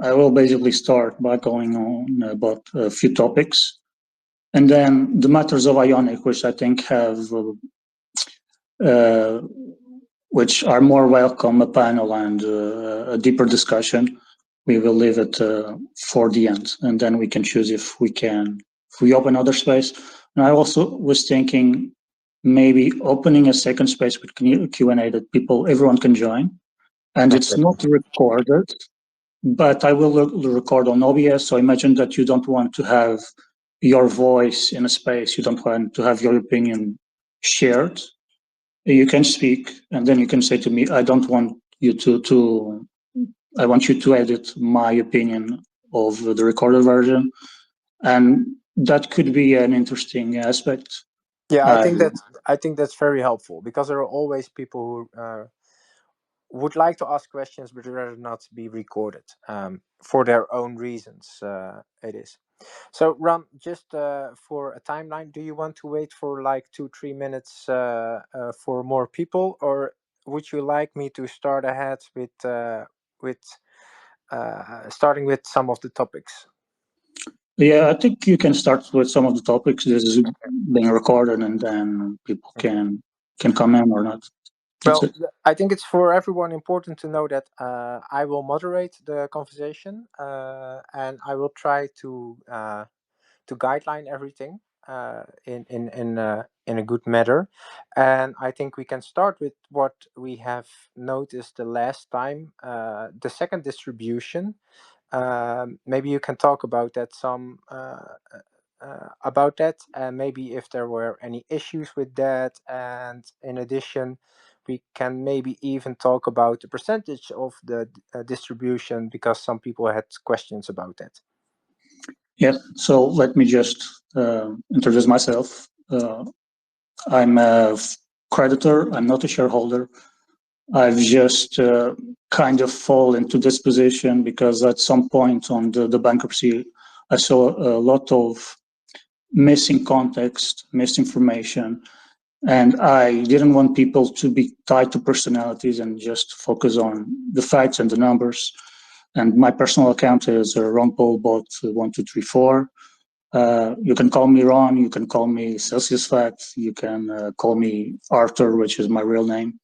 I will basically start by going on about a few topics, and then the matters of Ionic, which I think have, which are more welcome, a panel and a deeper discussion. We will leave it for the end, and then we can choose if we open other space. And I also was thinking maybe opening a second space with Q&A that everyone can join, and it's not recorded, but I will record on OBS. So imagine that you don't want to have your voice in a space, you don't want to have your opinion shared. You can speak, and then you can say to me, I don't want you I want you to edit my opinion of the recorded version. And that could be an interesting aspect. Yeah, I think that's very helpful, because there are always people who would like to ask questions but rather not be recorded for their own reasons. It is. So, Ron, just for a timeline, do you want to wait for like 2-3 minutes for more people, or would you like me to start ahead with starting with some of the topics? Yeah, I think you can start with some of the topics. This is being recorded, and then people can come in or not. Well, I think it's for everyone important to know that I will moderate the conversation, and I will try to guideline everything in a good manner. And I think we can start with what we have noticed the last time, the second distribution. Maybe you can talk about that and maybe if there were any issues with that. And in addition, we can maybe even talk about the percentage of the distribution, because some people had questions about that. Yeah, so let me just introduce myself. I'm a creditor, I'm not a shareholder. I've just kind of fall into this position because at some point on the bankruptcy, I saw a lot of missing context, misinformation, and I didn't want people to be tied to personalities and just focus on the facts and the numbers. And my personal account is Ron Paul Bot 1234. You can call me Ron, you can call me CelsiusFacts, you can call me Arthur, which is my real name.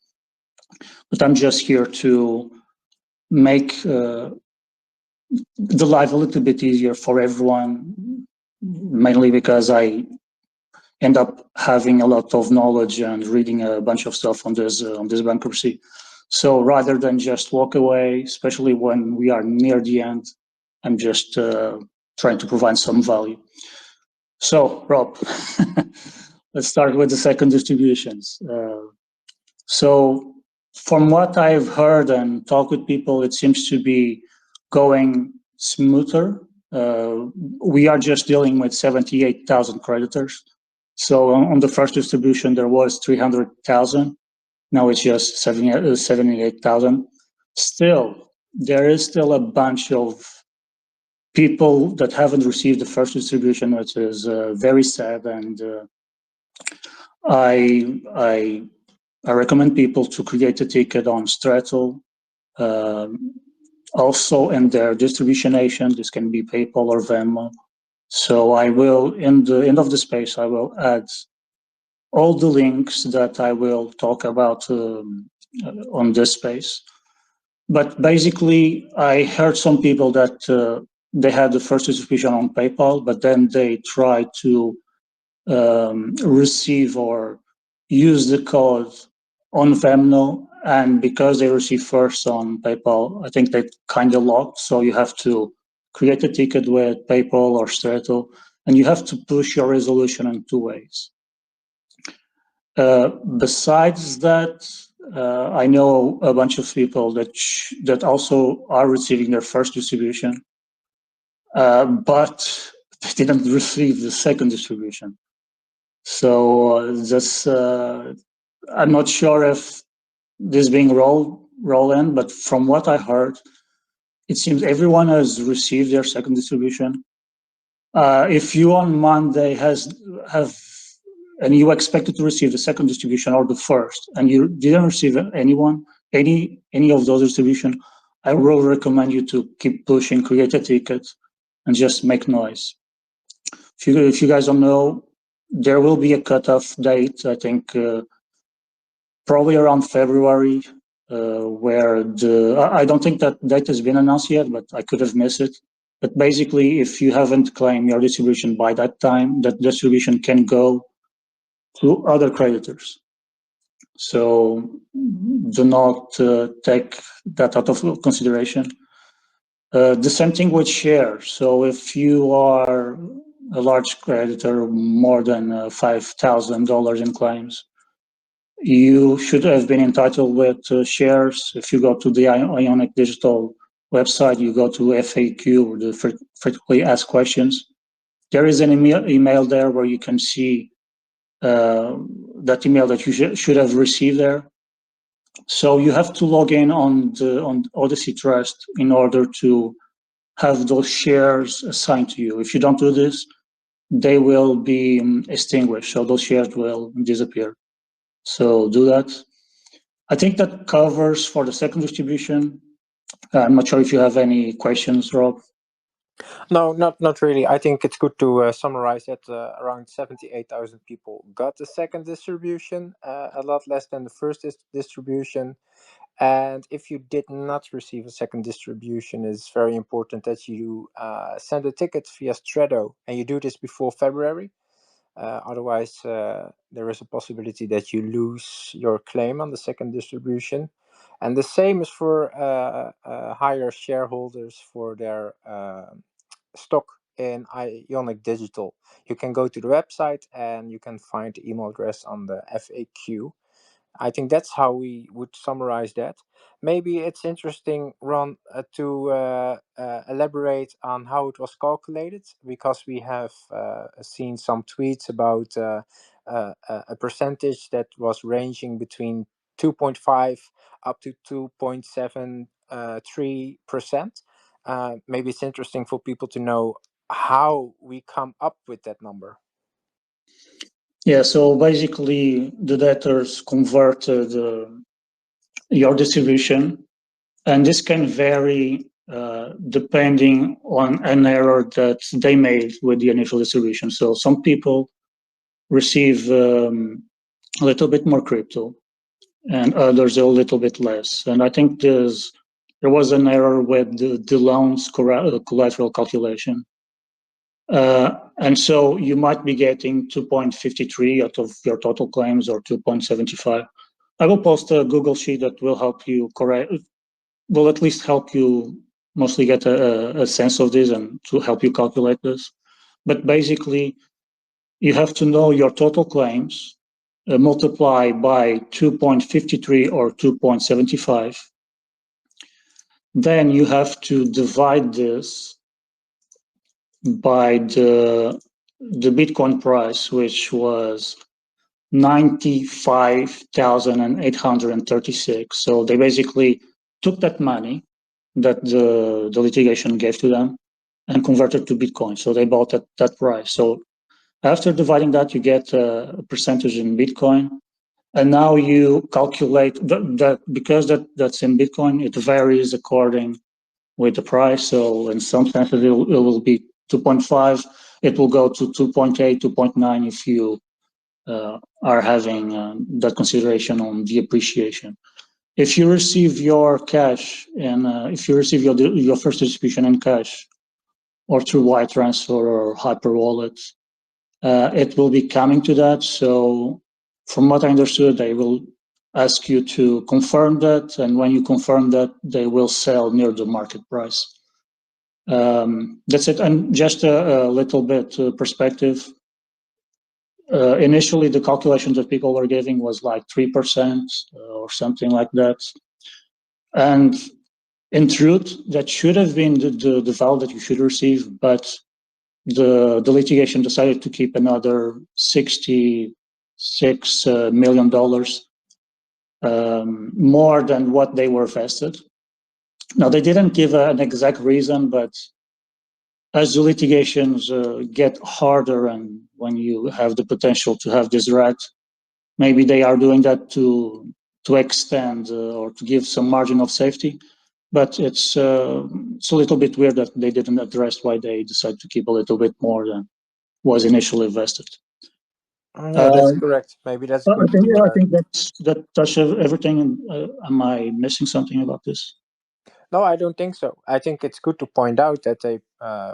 But I'm just here to make the life a little bit easier for everyone, mainly because I end up having a lot of knowledge and reading a bunch of stuff on this bankruptcy. So rather than just walk away, especially when we are near the end, I'm just trying to provide some value. So, Rob, let's start with the second distributions. So from what I've heard and talked with people, it seems to be going smoother. We are just dealing with 78,000 creditors. So on the first distribution, there was 300,000. Now it's just 78,000. Still, there is still a bunch of people that haven't received the first distribution, which is very sad. And I recommend people to create a ticket on Straddle. Also in their distribution agent, this can be PayPal or Venmo. So I will, in the end of the space, I will add all the links that I will talk about on this space. But basically, I heard some people that they had the first distribution on PayPal, but then they tried to receive or use the code on Venmo, and because they received first on PayPal, I think they kind of locked. So you have to create a ticket with PayPal or Straddle, and you have to push your resolution in 2 ways. Besides that, I know a bunch of people that also are receiving their first distribution, but they didn't receive the second distribution. So this, I'm not sure if this being roll in, but from what I heard, it seems everyone has received their second distribution. If you on Monday have and you expected to receive the second distribution or the first, and you didn't receive any of those distribution, I will recommend you to keep pushing, create a ticket, and just make noise. If you guys don't know, there will be a cutoff date, I think probably around February, where I don't think that date has been announced yet, but I could have missed it. But basically, if you haven't claimed your distribution by that time, that distribution can go to other creditors. So do not take that out of consideration. The same thing with shares. So if you are a large creditor, more than $5,000 in claims, you should have been entitled with shares. If you go to the Ionic Digital website, you go to FAQ, or the frequently asked questions. There is an email there where you can see that email that you should have received there. So you have to log in on Odyssey Trust in order to have those shares assigned to you. If you don't do this, they will be extinguished. So those shares will disappear. So do that. I think that covers for the second distribution. I'm not sure if you have any questions, Rob. No, not really. I think it's good to summarize that around 78,000 people got the second distribution, a lot less than the first distribution. And if you did not receive a second distribution, it's very important that you send a ticket via Stretto, and you do this before February. Otherwise, there is a possibility that you lose your claim on the second distribution. And the same is for higher shareholders for their stock in Ionic Digital. You can go to the website and you can find the email address on the FAQ. I think that's how we would summarize that. Maybe it's interesting, Ron, to elaborate on how it was calculated, because we have seen some tweets about a percentage that was ranging between 2.5 up to 2.73%. Maybe it's interesting for people to know how we come up with that number. Yeah, so basically the debtors converted your distribution, and this can vary depending on an error that they made with the initial distribution. So some people receive a little bit more crypto and others a little bit less. And I think there was an error with the loans collateral calculation. And so you might be getting 2.53 out of your total claims, or 2.75. I will post a Google sheet that will help you will at least help you mostly get a sense of this and to help you calculate this. But basically, you have to know your total claims, multiply by 2.53 or 2.75. Then you have to divide this by the Bitcoin price, which was 95,836. So they basically took that money that the litigation gave to them and converted to Bitcoin. So they bought at that price. So after dividing that, you get a percentage in Bitcoin. And now you calculate that because that's in Bitcoin, it varies according with the price. So in some senses, it will be 2.5. It will go to 2.8, 2.9 if you are having that consideration on the appreciation. If you receive your cash and if you receive your first distribution in cash or through wire transfer or hyperwallet, it will be coming to that. So from what I understood, they will ask you to confirm that, and when you confirm that, they will sell near the market price. That's it. And just a little bit perspective. Initially, the calculation that people were giving was like 3% or something like that. And in truth, that should have been the value that you should receive, but the litigation decided to keep another $66 million more than what they were vested. Now, they didn't give an exact reason, but as the litigations get harder and when you have the potential to have this right, maybe they are doing that to extend or to give some margin of safety. but it's a little bit weird that they didn't address why they decided to keep a little bit more than was initially invested. Yeah, that's correct. Maybe that's good. I think that touches everything. Am I missing something about this? No, I don't think so. I think it's good to point out that they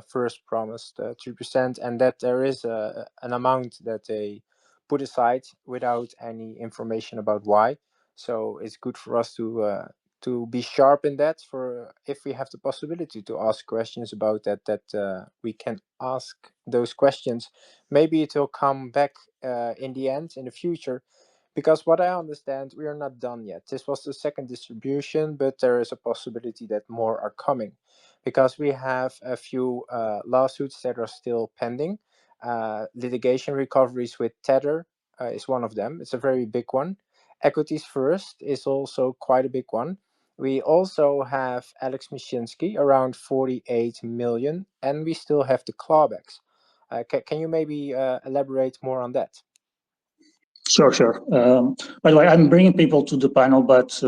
first promised 3% and that there is an amount that they put aside without any information about why. So it's good for us to be sharp in that. For if we have the possibility to ask questions about that we can ask those questions. Maybe it will come back in the end in the future. Because what I understand, we are not done yet. This was the second distribution, but there is a possibility that more are coming. Because we have a few lawsuits that are still pending. Litigation recoveries with Tether is one of them. It's a very big one. Equities First is also quite a big one. We also have Alex Mashinsky, around 48 million, and we still have the clawbacks. Can you maybe elaborate more on that? Sure. By the way, I'm bringing people to the panel, but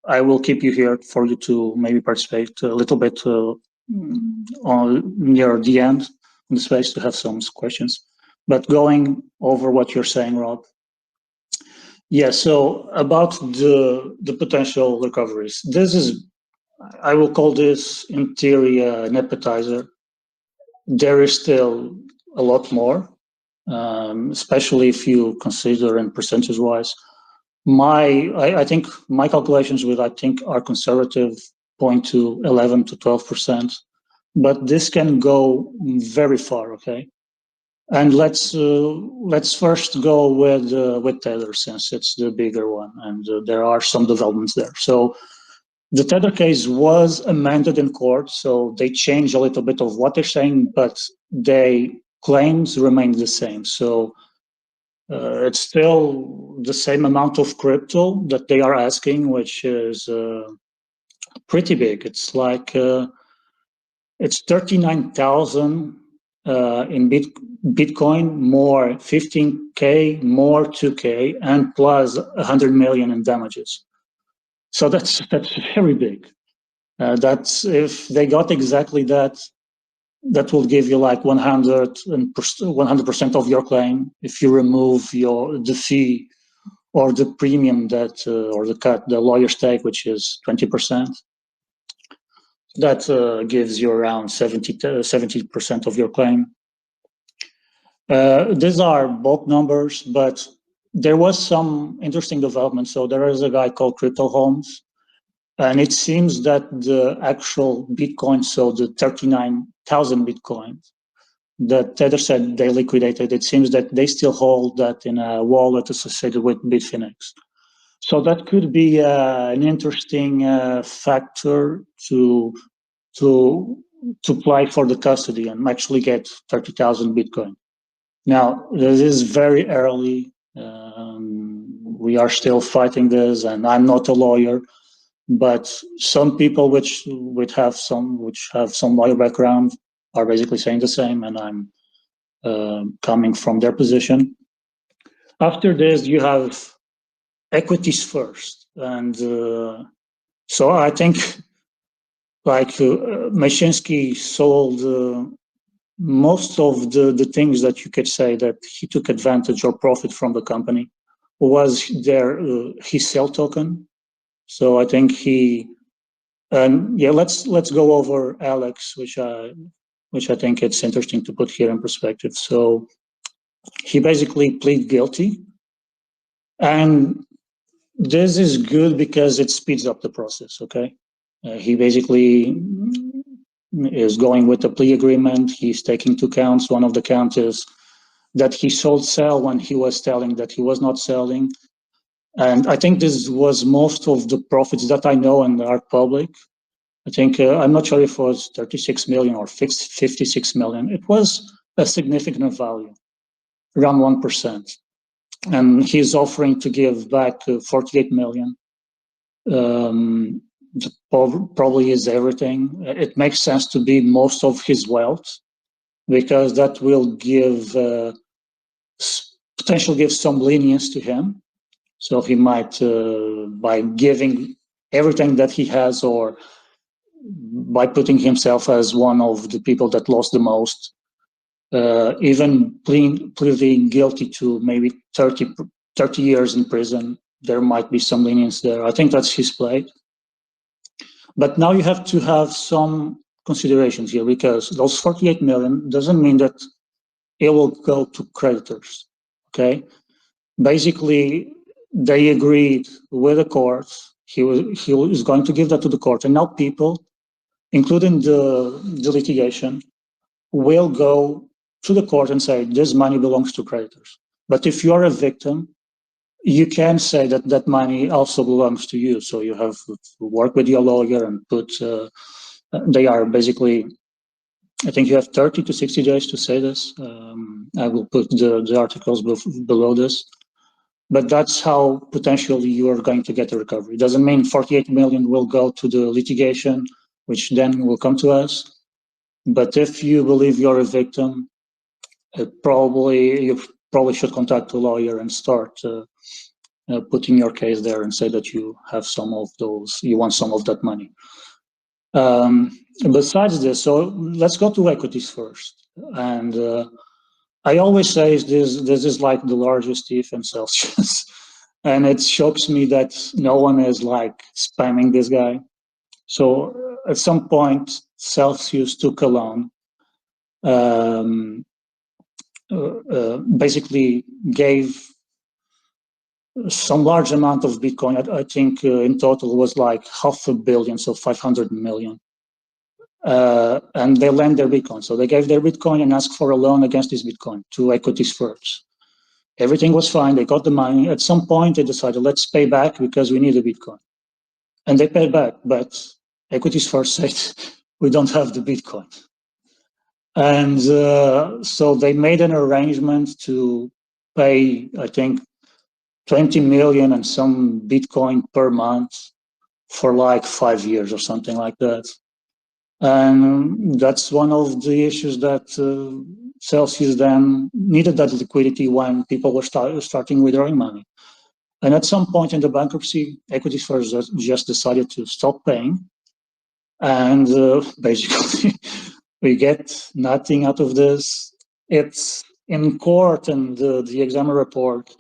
I will keep you here for you to maybe participate a little bit near the end in the space to have some questions. But going over what you're saying, Rob. Yeah, so about the potential recoveries. This is, I will call this in theory an appetizer. There is still a lot more. Especially if you consider in percentage wise. I think my calculations are conservative, point to 11 to 12%, but this can go very far. Okay, and let's first go with Tether, since it's the bigger one, and there are some developments there. So the Tether case was amended in court, so they changed a little bit of what they're saying, but they claims remain the same. So it's still the same amount of crypto that they are asking, which is pretty big. It's like it's 39,000 in Bitcoin, more 15K, more 2K, and plus 100 million in damages. So that's very big. That's if they got exactly that. That will give you like 100% of your claim if you remove the fee or the premium that or the cut, the lawyer's take, which is 20%. That gives you around 70% of your claim. These are bulk numbers, but there was some interesting development. So there is a guy called Crypto Holmes, and it seems that the actual Bitcoin, so the 39,000 Bitcoins that Tether said they liquidated, it seems that they still hold that in a wallet associated with Bitfinex. So that could be an interesting factor to apply for the custody and actually get 30,000 Bitcoin. Now, this is very early. We are still fighting this, and I'm not a lawyer. But some people which have some lawyer background are basically saying the same, and I'm coming from their position. After this, you have Equities First, and so I think like Mashinsky sold most of the things that you could say that he took advantage or profit from the company was his sell token. So I think let's go over Alex, which I think it's interesting to put here in perspective. So he basically pleaded guilty, and this is good because it speeds up the process. Okay, he basically is going with the plea agreement. He's taking two counts. One of the counts is that he sold sell when he was telling that he was not selling. And I think this was most of the profits that I know and are public. I think, I'm not sure if it was 36 million or 56 million. It was a significant value, around 1%. And he's offering to give back 48 million. Probably is everything. It makes sense to be most of his wealth, because that will potentially give some lenience to him. So he might, by giving everything that he has, or by putting himself as one of the people that lost the most, even pleading guilty to maybe 30 years in prison. There might be some lenience there. I think that's his play. But now you have to have some considerations here, because those 48 million doesn't mean that it will go to creditors. Okay, basically they agreed with the court. He was going to give that to the court, and now people, including the litigation, will go to the court and say this money belongs to creditors. But if you're a victim, you can say that that money also belongs to you. So you have to work with your lawyer and put. They are basically, I think you have 30 to 60 days to say this. I will put the articles below this. But that's how potentially you are going to get a recovery. It doesn't mean 48 million will go to the litigation, which then will come to us. But if you believe you're a victim, you probably should contact a lawyer and start putting your case there and say that you have some of those, you want some of that money. Besides this, so let's go to equities first. And I always say this is like the largest thief in Celsius. And it shocks me that no one is like spamming this guy. So at some point, Celsius took a loan, basically gave some large amount of Bitcoin. I think in total was like 500 million, so 500 million. And they lent their Bitcoin. So they gave their Bitcoin and asked for a loan against this Bitcoin to Equities First. Everything was fine. They got the money. At some point, they decided, let's pay back because we need a Bitcoin. And they paid back. But Equities First said, we don't have the Bitcoin. And so they made an arrangement to pay, I think, 20 million and some Bitcoin per month for like 5 years or something like that. And that's one of the issues that Celsius then needed, that liquidity when people were starting withdrawing money. And at some point in the bankruptcy, Equities First just decided to stop paying. And basically, we get nothing out of this. It's in court, and the examiner report,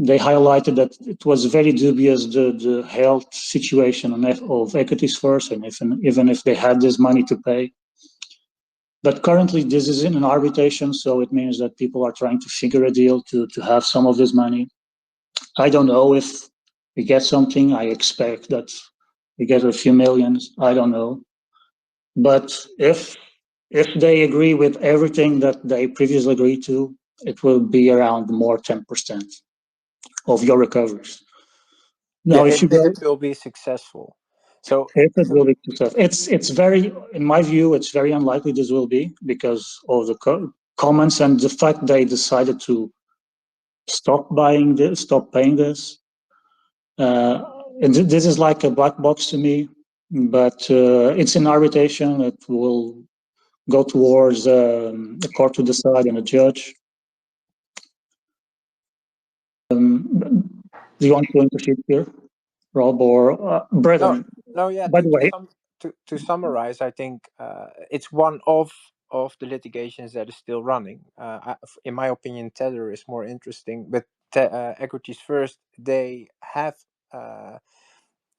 they highlighted that it was very dubious, the health situation of Equities First, and even if they had this money to pay. But currently this is in an arbitration, so it means that people are trying to figure a deal to have some of this money. I don't know if we get something. I expect that we get a few millions. I don't know. But if they agree with everything that they previously agreed to, it will be around more 10% of your recoveries. Now, Yeah, if you if go, it will be successful. So if it will be successful, it's very, in my view, it's very unlikely this will be, because of the comments and the fact they decided to stop paying this. And this is like a black box to me, but it's in arbitration. It will go towards a court to decide and a judge. Do you want to intercede here, Rob or Brethren? no, yeah. By the way, To summarize, I think it's one of the litigations that is still running. In my opinion, Tether is more interesting, but Equities First, they have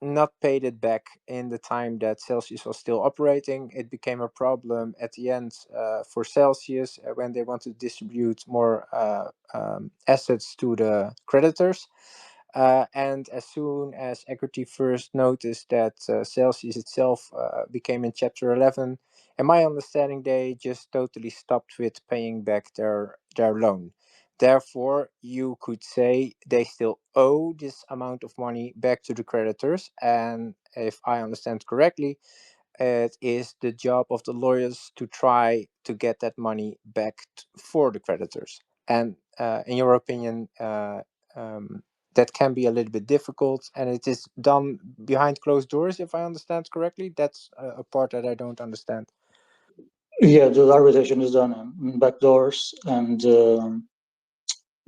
not paid it back in the time that Celsius was still operating. It became a problem at the end for Celsius when they want to distribute more assets to the creditors. And as soon as Equity First noticed that Celsius itself became in Chapter 11, in my understanding, they just totally stopped with paying back their loan. Therefore, you could say they still owe this amount of money back to the creditors. And if I understand correctly, it is the job of the lawyers to try to get that money back for the creditors. And in your opinion, that can be a little bit difficult, and it is done behind closed doors, if I understand correctly. That's a part that I don't understand. yeah, the arbitration is done in back doors, and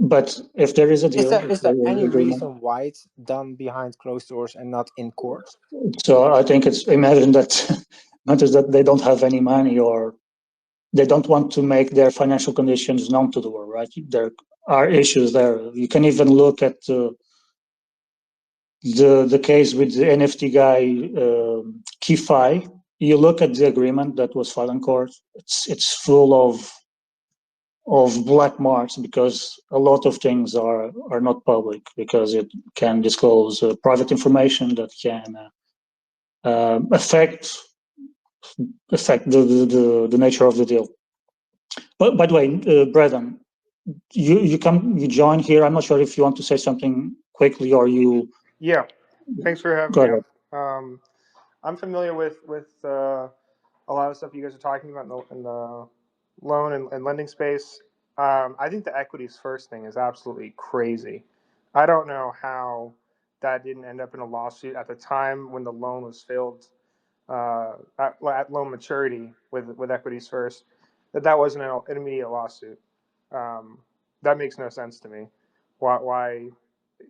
But if there is a deal, Is there any reason why it's done behind closed doors and not in court? So I think it's, imagine that not just that they don't have any money, or they don't want to make their financial conditions known to the world, right? There are issues there. You can even look at the case with the NFT guy, Key. You look at the agreement that was filed in court. It's full of black marks, because a lot of things are not public, because it can disclose private information that can affect the nature of the deal. But by the way, Braden, you join here. I'm not sure if you want to say something quickly, or you. Yeah, thanks for having Go me ahead. up. I'm familiar with a lot of stuff you guys are talking about in the loan and lending space. I think the equities first thing is absolutely crazy. I don't know how that didn't end up in a lawsuit at the time when the loan was filled at loan maturity with Equities First. That wasn't an immediate lawsuit. That makes no sense to me. Why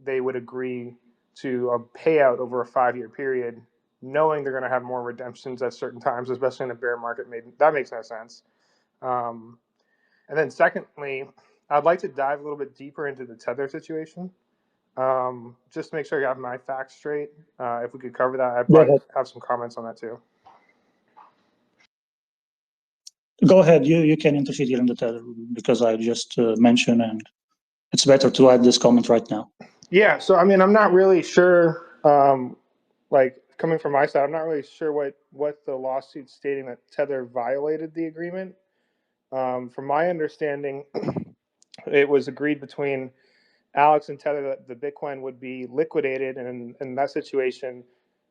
they would agree to a payout over a 5-year period, knowing they're going to have more redemptions at certain times, especially in a bear market. That makes no sense. And then secondly, I'd like to dive a little bit deeper into the Tether situation. Just to make sure I got my facts straight. If we could cover that, I'd probably have some comments on that too. Go ahead. You can intercede here in the Tether, because I just mentioned, and it's better to add this comment right now. Yeah. So I mean, I'm not really sure. Like coming from my side, I'm not really sure what the lawsuit stating that Tether violated the agreement. From my understanding, it was agreed between Alex and Tether that the Bitcoin would be liquidated, and in that situation,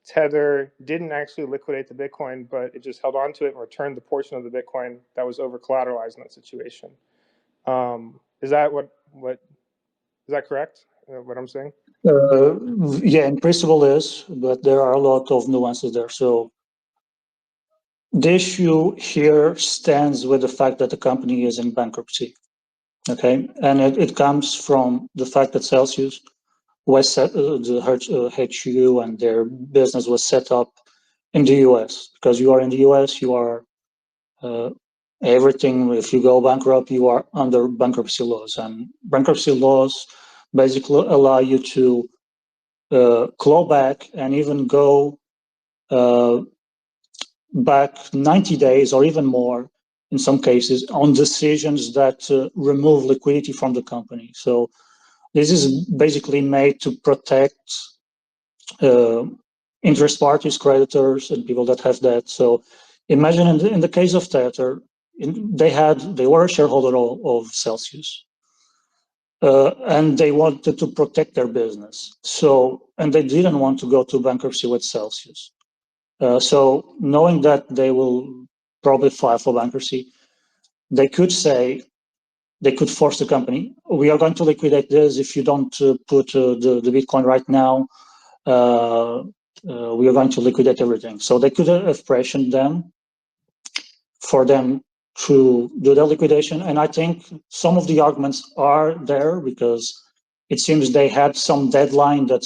Tether didn't actually liquidate the Bitcoin, but it just held on to it and returned the portion of the Bitcoin that was over collateralized in that situation. Is that is that correct? What I'm saying? Yeah, in principle is, but there are a lot of nuances there. So the issue here stands with the fact that the company is in bankruptcy. Okay, and it comes from the fact that Celsius was set, the HU and their business was set up in the US. Because you are in the US, you are everything. If you go bankrupt, you are under bankruptcy laws, and bankruptcy laws basically allow you to claw back and even go back 90 days or even more in some cases on decisions that remove liquidity from the company. So this is basically made to protect interest parties, creditors, and people that have debt. So imagine in the case of Tether, they were a shareholder of Celsius. And they wanted to protect their business. So, and they didn't want to go to bankruptcy with Celsius. So knowing that they will probably file for bankruptcy, they could say, they could force the company, we are going to liquidate this if you don't put the Bitcoin right now. We are going to liquidate everything. So they could have pressured them for them to do the liquidation. And I think some of the arguments are there, because it seems they had some deadline that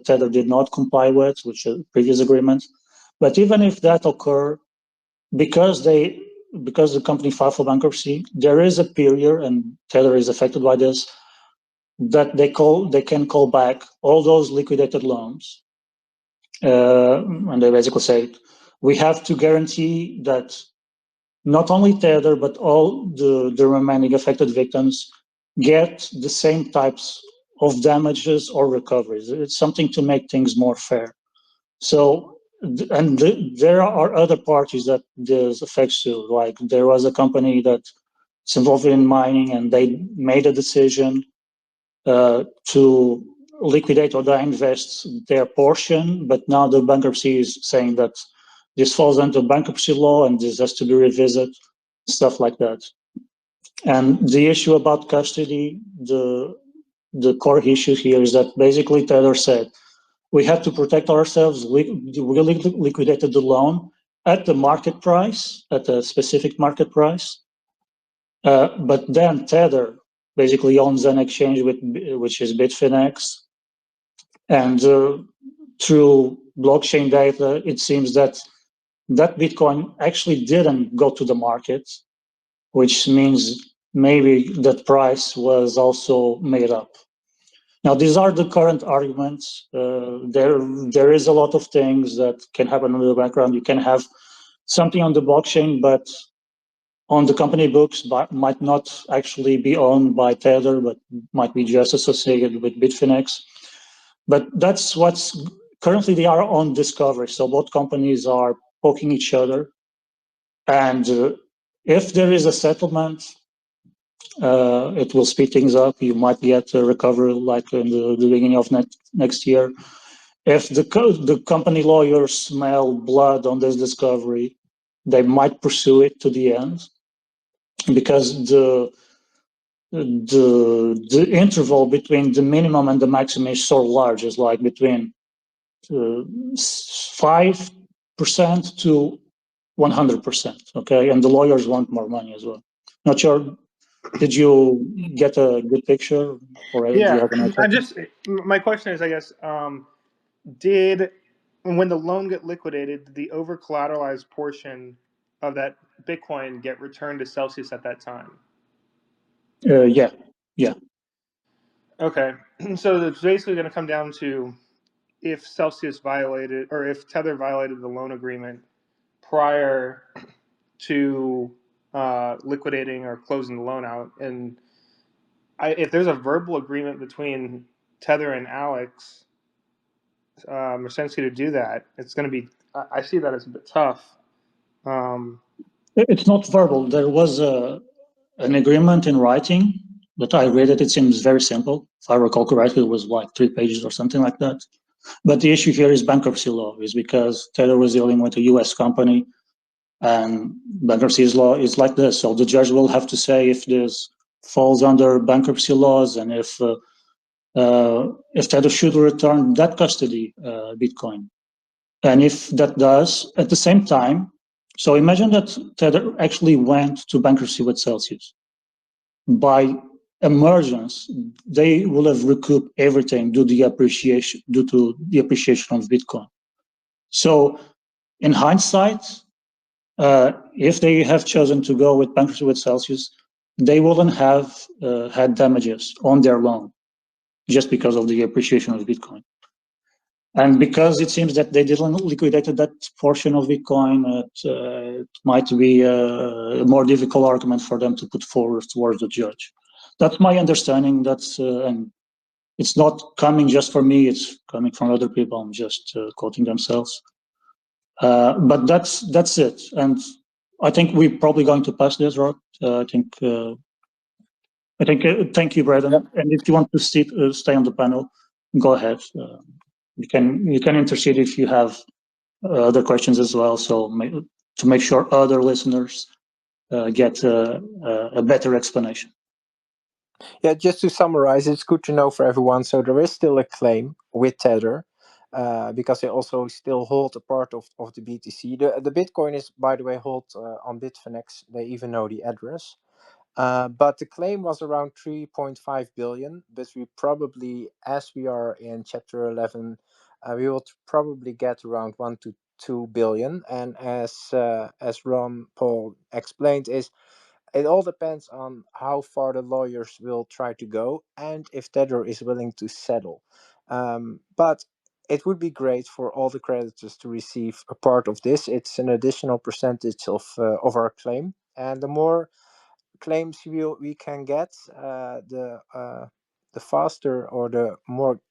Tether did not comply with, which is previous agreement. But even if that occurred, because the company filed for bankruptcy, there is a period, and Tether is affected by this, that they can call back all those liquidated loans. And they basically say, we have to guarantee that not only Tether, but all the remaining affected victims get the same types of damages or recoveries. It's something to make things more fair. So, and there are other parties that this affects too. Like there was a company that's involved in mining, and they made a decision to liquidate or divest their portion, but now the bankruptcy is saying that this falls under bankruptcy law and this has to be revisited, stuff like that. And the issue about custody, the core issue here is that basically Tether said, we have to protect ourselves. We liquidated the loan at the market price, at a specific market price. But then Tether basically owns an exchange which is Bitfinex. And through blockchain data, it seems that Bitcoin actually didn't go to the market, which means maybe that price was also made up. Now, these are the current arguments. There is a lot of things that can happen in the background. You can have something on the blockchain, but on the company books, might not actually be owned by Tether, but might be just associated with Bitfinex. But that's what's currently they are on discovery. So both companies are poking each other. And if there is a settlement, it will speed things up. You might get a recovery like in the beginning of next year. If the company lawyers smell blood on this discovery, they might pursue it to the end, because the interval between the minimum and the maximum is so large. It's like between 5% to 100%. Okay, and the lawyers want more money as well. Not sure. Did you get a good picture, or do you have an answer? My question is, I guess, when the loan get liquidated, did the over collateralized portion of that Bitcoin get returned to Celsius at that time? Yeah. Okay, so it's basically going to come down to if Celsius violated, or if Tether violated the loan agreement prior to liquidating or closing the loan out. And if there's a verbal agreement between Tether and Alex Mashinsky to do that, it's going to be, I see that as a bit tough. It's not verbal. There was an agreement in writing, but I read it. It seems very simple. If I recall correctly, it was like 3 pages or something like that. But the issue here is bankruptcy law, is because Tether was dealing with a US company, and bankruptcy law is like this. So the judge will have to say if this falls under bankruptcy laws, and if Tether should return that custody Bitcoin. And if that does, at the same time, so imagine that Tether actually went to bankruptcy with Celsius. By emergence, they will have recouped everything due to the appreciation of Bitcoin. So in hindsight, if they have chosen to go with bankruptcy with Celsius, they wouldn't have had damages on their loan just because of the appreciation of Bitcoin. And because it seems that they didn't liquidate that portion of Bitcoin, it might be a more difficult argument for them to put forward towards the judge. That's my understanding. And it's not coming just from me, it's coming from other people. I'm just quoting themselves. But that's it. And I think we're probably going to pass this, right? Thank you, Braden. Yep. And if you want to stay on the panel, go ahead. You can intercede if you have other questions as well. So to make sure other listeners get a better explanation. Yeah, just to summarize, it's good to know for everyone. So there is still a claim with Tether, because they also still hold a part of the BTC. The Bitcoin is, by the way, held on Bitfinex. They even know the address. But the claim was around 3.5 billion. But we probably, as we are in Chapter 11, we will probably get around 1 to 2 billion. And as Ron Paul explained, it all depends on how far the lawyers will try to go and if Tether is willing to settle. But it would be great for all the creditors to receive a part of this. It's an additional percentage of our claim, and the more claims we can get, the faster or the more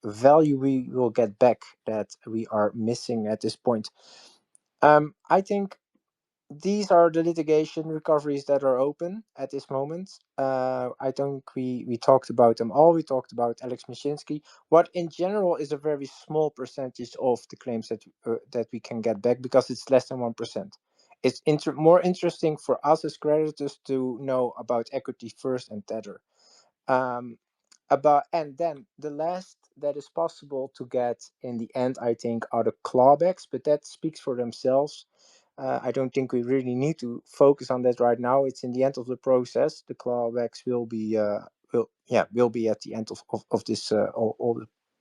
value we will get back that we are missing at this point. I think these are the litigation recoveries that are open at this moment. I think we talked about them all. We talked about Alex Mashinsky. What in general is a very small percentage of the claims that we can get back, because it's less than 1%. It's more interesting for us as creditors to know about Equities First and Tether. And then the last that is possible to get in the end, I think, are the clawbacks, but that speaks for themselves. I don't think we really need to focus on that right now. It's in the end of the process. The clawbacks will be at the end of this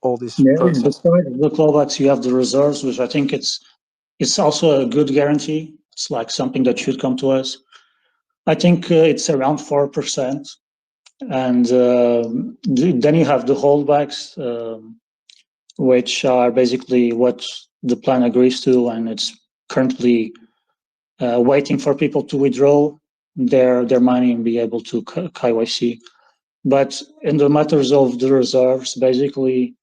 all this process. Besides the clawbacks, you have the reserves, which I think it's also a good guarantee. It's like something that should come to us. I think it's around 4%, and then you have the holdbacks, which are basically what the plan agrees to, and it's currently waiting for people to withdraw their money and be able to KYC. But in the matters of the reserves, basically,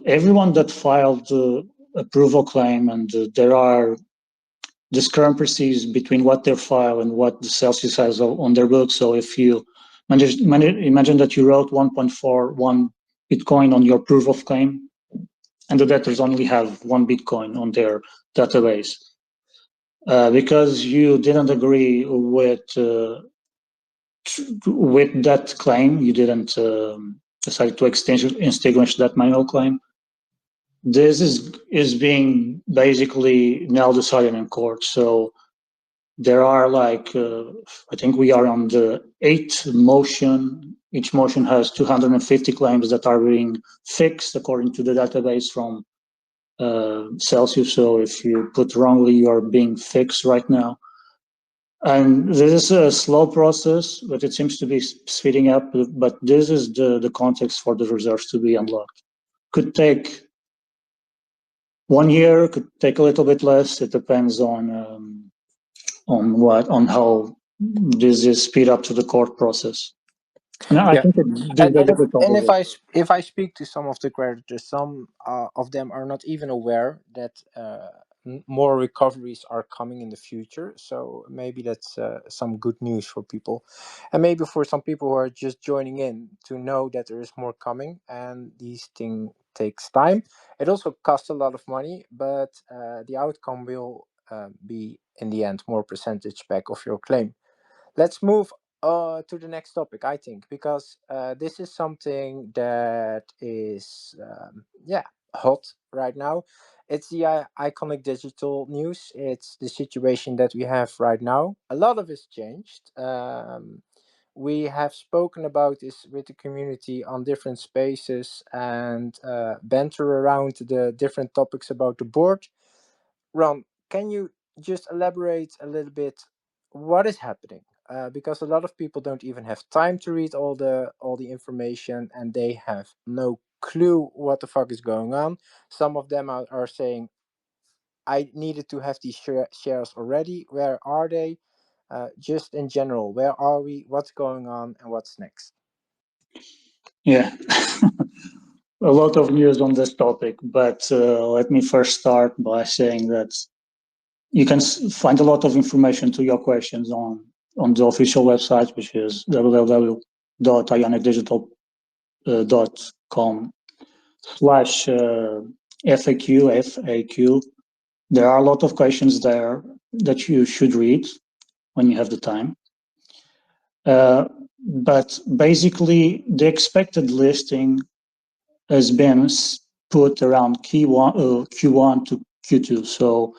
everyone that filed the approval claim, and there are discrepancies between what they file and what the Celsius has on their books. So if you imagine that you wrote 1.41 Bitcoin on your proof of claim, and the debtors only have 1 Bitcoin on their database, because you didn't agree with that claim, you didn't decide to extinguish that manual claim. This is being basically now decided in court. So there are I think we are on the 8th motion. Each motion has 250 claims that are being fixed according to the database from Celsius. So if you put wrongly, you are being fixed right now. And this is a slow process, but it seems to be speeding up. But this is the context for the reserves to be unlocked. Could take 1 year, could take a little bit less. It depends on how this is speed up to the court process. And I think if I speak to some of the creditors, some of them are not even aware that more recoveries are coming in the future. So maybe that's some good news for people, and maybe for some people who are just joining in to know that there is more coming, and these things takes time. It also costs a lot of money, but the outcome will be in the end more percentage back of your claim. Let's move to the next topic, I think, because this is something that is hot right now. It's the Iconic Digital news. It's the situation that we have right now. A lot of it's changed. We have spoken about this with the community on different spaces and banter around the different topics about the board. Ron, can you just elaborate a little bit what is happening? Because a lot of people don't even have time to read all the information, and they have no clue what the fuck is going on. Some of them are saying, "I needed to have these shares already. Where are they?" Just in general, where are we? What's going on, and what's next? Yeah, a lot of news on this topic, but let me first start by saying that you can find a lot of information to your questions on the official website, which is www.ionicdigital.com/FAQ. There are a lot of questions there that you should read when you have the time. But basically, the expected listing has been put around Q1 to Q2. So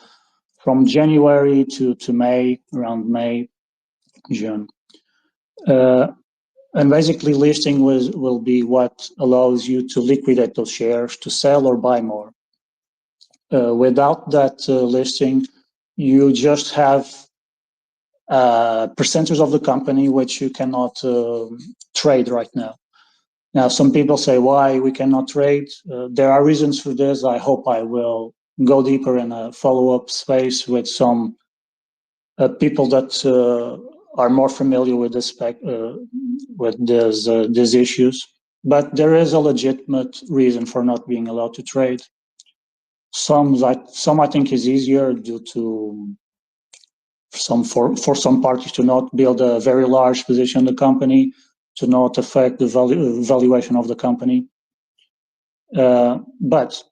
from January to May, around May, June. And basically, listing will be what allows you to liquidate those shares, to sell or buy more. Without that listing, you just have percentage of the company which you cannot trade right now. Now, some people say why we cannot trade. There are reasons for this. I hope I will go deeper in a follow-up space with some people that are more familiar with this with these issues. But there is a legitimate reason for not being allowed to trade. Some I think is easier due to for some parties to not build a very large position in the company, to not affect the valuation of the company. But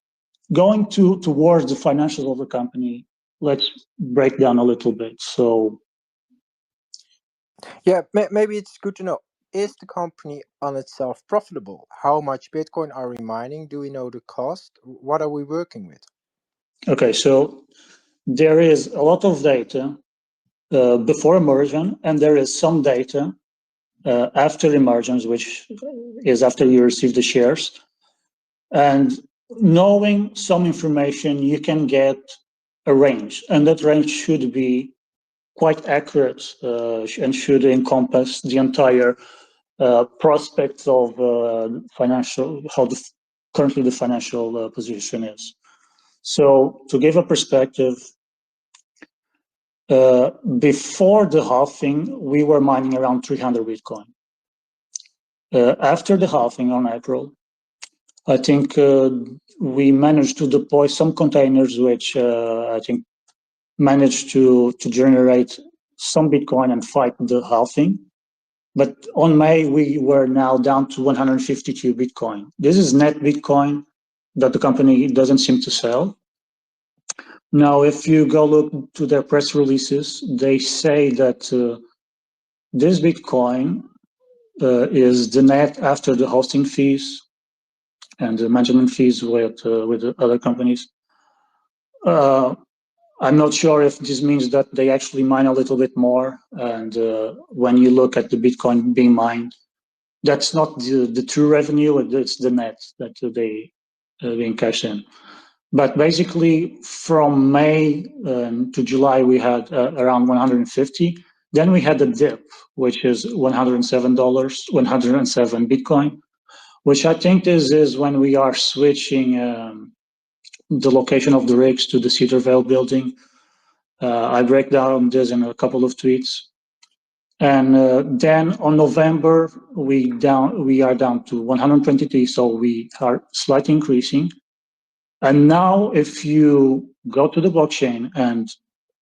going towards the financials of the company, let's break down a little bit. So, yeah, maybe it's good to know. Is the company on itself profitable? How much Bitcoin are we mining? Do we know the cost? What are we working with? Okay, so there is a lot of data before immersion, and there is some data after emergence, which is after you receive the shares. And knowing some information, you can get a range, and that range should be quite accurate and should encompass the entire prospects of financial, how currently the financial position is. So to give a perspective, before the halving, we were mining around 300 Bitcoin. After the halving on April, I think we managed to deploy some containers, which I think managed to generate some Bitcoin and fight the halving. But on May, we were now down to 152 Bitcoin. This is net Bitcoin that the company doesn't seem to sell. Now, if you go look to their press releases, they say that this Bitcoin is the net after the hosting fees and the management fees with the other companies. I'm not sure if this means that they actually mine a little bit more. And when you look at the Bitcoin being mined, that's not the true revenue, it's the net that they being cashed in. But basically, from May to July, we had around 150. Then we had a dip, which is $107, 107 Bitcoin, which I think is when we are switching the location of the rigs to the Cedar Vale building. I break down this in a couple of tweets. And then on November, we are down to 123, so we are slightly increasing. And now if you go to the blockchain and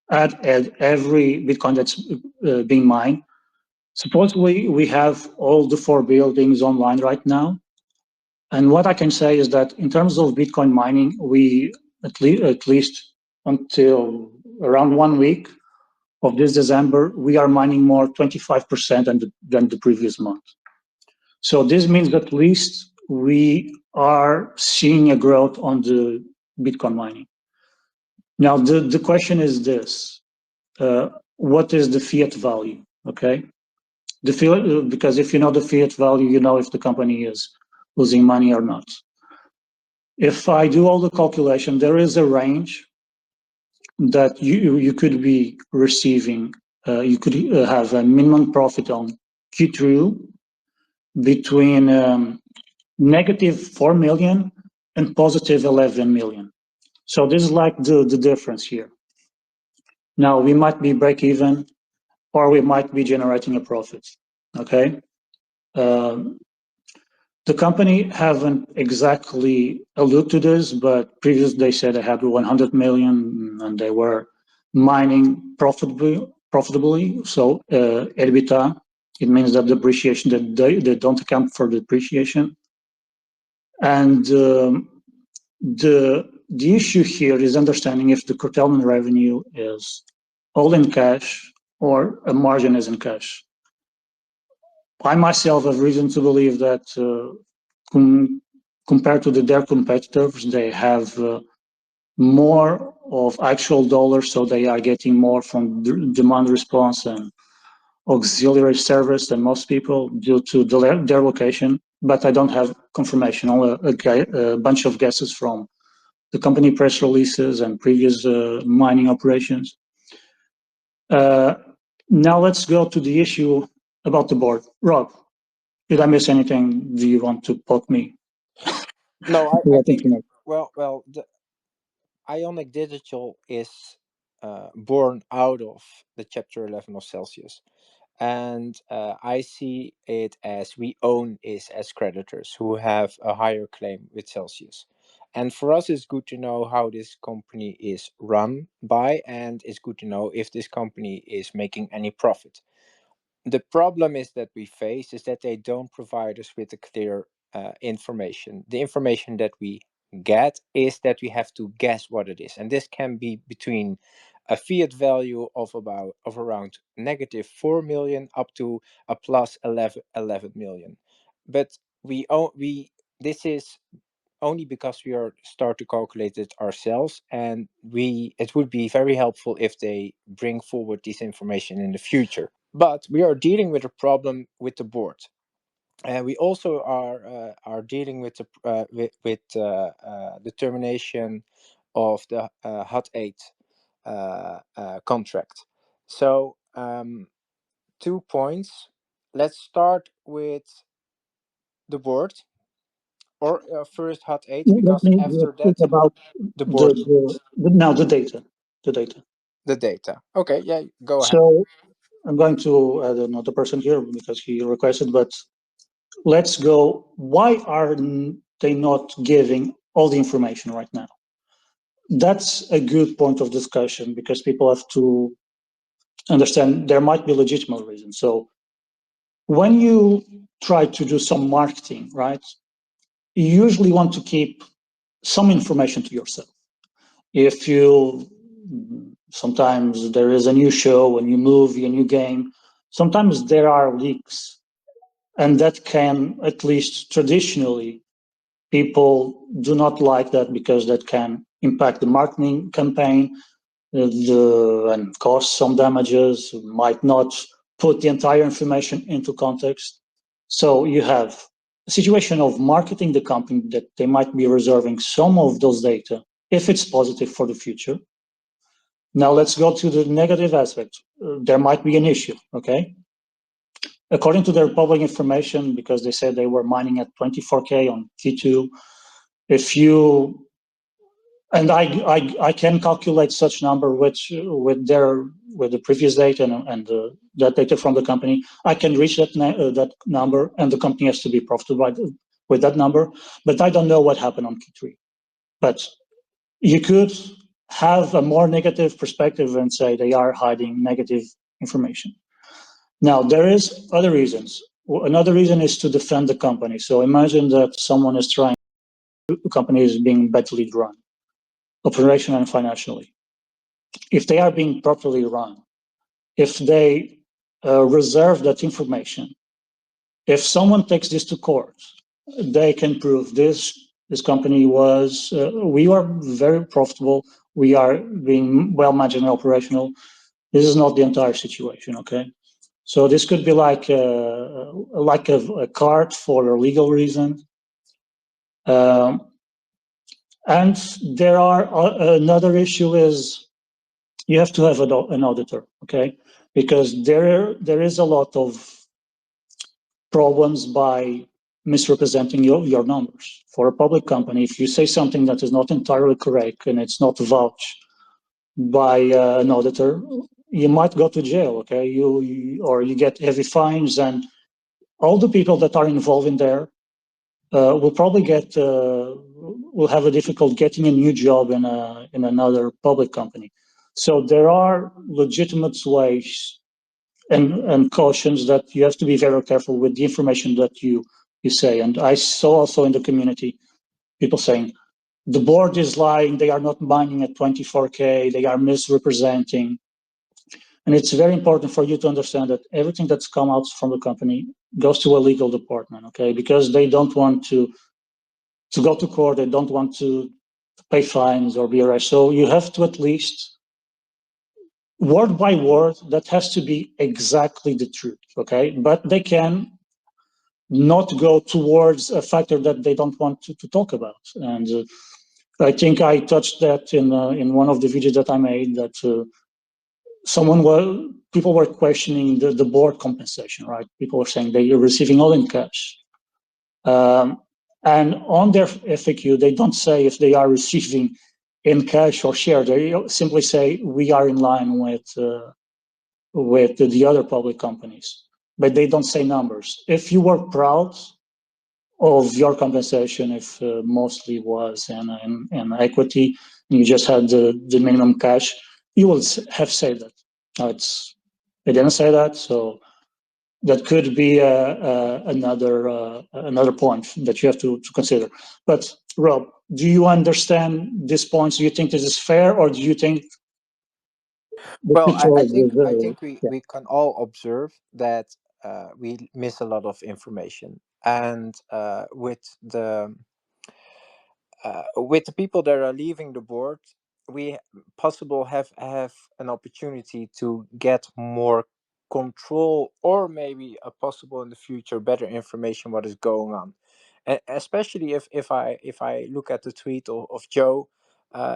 add every Bitcoin that's being mined, supposedly we have all the 4 buildings online right now. And what I can say is that in terms of Bitcoin mining, we at least until around 1 week of this December, we are mining more 25% than the previous month. So this means that at least we are seeing a growth on the Bitcoin mining. Now, the question is this, what is the fiat value, okay? Because if you know the fiat value, you know if the company is losing money or not. If I do all the calculation, there is a range that you could be receiving, you could have a minimum profit on Q2 between negative 4 million and positive 11 million. So this is like the difference here. Now we might be break even, or we might be generating a profit, okay? The company haven't exactly alluded to this, but previously they said they had 100 million and they were mining profitably. So EBITDA, it means that depreciation, that they don't account for depreciation. And the issue here is understanding if the curtailment revenue is all in cash or a margin is in cash. I myself have reason to believe that compared to their competitors, they have more of actual dollars, so they are getting more from demand response and auxiliary service than most people due to their location. But I don't have confirmation, only a bunch of guesses from the company press releases and previous mining operations. Now let's go to the issue about the board. Rob, did I miss anything? Do you want to poke me? No, I think, well, the Ionic Digital is born out of the Chapter 11 of Celsius. And I see it as we own is as creditors who have a higher claim with Celsius. And for us, it's good to know how this company is run by, and it's good to know if this company is making any profit. The problem is that we face is that they don't provide us with a clear information. The information that we get is that we have to guess what it is, and this can be between a fiat value of around negative 4 million up to a plus 11 million. But this is only because we are start to calculate it ourselves, and it would be very helpful if they bring forward this information in the future. But we are dealing with a problem with the board, and we also are dealing with the termination of the HUT 8 contract. So 2 points. Let's start with the board, or first HUT 8, Let because me after speak that about the board, now the data. the data. Okay, yeah, go ahead. So I'm going to add another person here because he requested, but let's go. Why are they not giving all the information right now? That's a good point of discussion because people have to understand there might be legitimate reasons. So when you try to do some marketing, right, you usually want to keep some information to yourself. If you, sometimes there is a new show, a new movie, a new game, sometimes there are leaks, and that can, at least traditionally, people do not like that because that can impact the marketing campaign and cause some damages, might not put the entire information into context. So you have a situation of marketing the company that they might be reserving some of those data if it's positive for the future. Now let's go to the negative aspect. There might be an issue, okay? According to their public information, because they said they were mining at 24K on T2, if you, and I can calculate such number with the previous data and that data from the company. I can reach that number, and the company has to be profitable with that number. But I don't know what happened on Q3. But you could have a more negative perspective and say they are hiding negative information. Now there is other reasons. Another reason is to defend the company. So imagine that someone is trying, the company is being badly run, operationally and financially. If they are being properly run, if they reserve that information, if someone takes this to court, they can prove this company was, we are very profitable, we are being well managed and operational. This is not the entire situation, okay? So this could be like a card for a legal reason. And there are another issue is you have to have an auditor, okay? Because there is a lot of problems by misrepresenting your numbers. For a public company, if you say something that is not entirely correct and it's not vouched by an auditor, you might go to jail, okay? Or you get heavy fines, and all the people that are involved in there will probably will have a difficult getting a new job in another public company. So there are legitimate ways and cautions that you have to be very careful with the information that you say. And I saw also in the community people saying the board is lying, they are not mining at 24K, they are misrepresenting. And it's very important for you to understand that everything that's come out from the company goes to a legal department, okay? Because they don't want to go to court, they don't want to pay fines or be arrested. So you have to at least, word by word, that has to be exactly the truth, okay? But they can not go towards a factor that they don't want to talk about. And I think I touched that in one of the videos that I made, that people were questioning the board compensation, right? People were saying they are receiving all in cash. And on their FAQ, they don't say if they are receiving in cash or share. They simply say we are in line with the other public companies, but they don't say numbers. If you were proud of your compensation, if mostly was in equity, and you just had the minimum cash, you will have said that. Now they didn't say that, so that could be another point that you have to consider. But Rob, do you understand this point? Do you think this is fair, or do you think? Well, I think we can all observe that we miss a lot of information, and with the with the people that are leaving the board, we possible have an opportunity to get more control, or maybe a possible in the future better information what is going on. And especially if I look at the tweet of Joe,